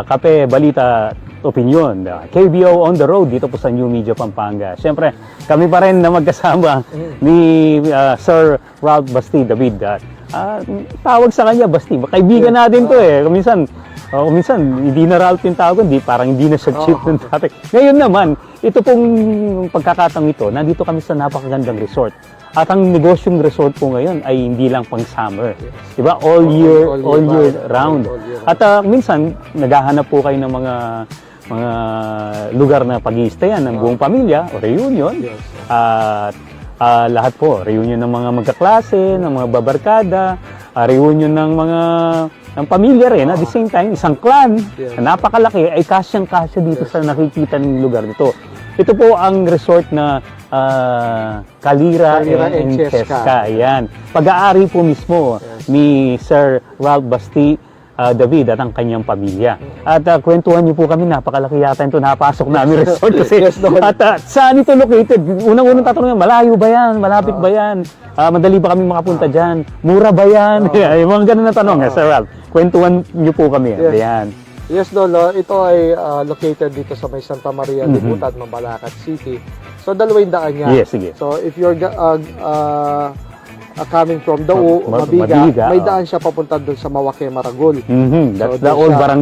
Kape, Balita, Opinion, KBO on the road dito po sa New Media Pampanga. Siyempre, kami pa rin na magkasama ni Sir Ralph Basti David. Tawag sa kanya Basti, kaibigan natin to eh. Minsan hindi na Ralph yung tawag, parang hindi na siya chief ng dati. Ngayon naman, ito pong pagkakataong ito, nandito kami sa napakagandang resort. At ang negosyong resort po ngayon ay hindi lang pang summer. Diba? All year round. At minsan, naghahanap po kayo ng mga lugar na pag-i-stayan ng buong pamilya o reunion. At lahat po, reunion ng mga magkaklase, ng mga babarkada, reunion ng pamilya rin. At the same time, isang clan na napakalaki ay kasyang-kasya dito sa nakikita ng lugar dito. Ito po ang resort na Calira and Chesca. Ayan. Pag-aari po mismo ni Sir Ralph Basti David at ang kanyang pamilya. At kwentuhan niyo po kami, napakalaki yata ito napasok namin resort kasi. At saan ito located? Unang-unang tatanungin, malayo ba yan? Malapit ba yan? Madali ba kami makapunta dyan? Mura ba yan? Yung mga ganun na tanong, Sir Ralph. Kwentuhan niyo po kami. Ayan. Yes, Lolo. Ito ay located dito sa may Santa Maria, Libutan, Mabalacat City. So, 200 niya. Yes, sige. So, if you're coming from Dao, Mabiga, may daan siya papunta doon sa Mawake, Maragol. That's the old barangay.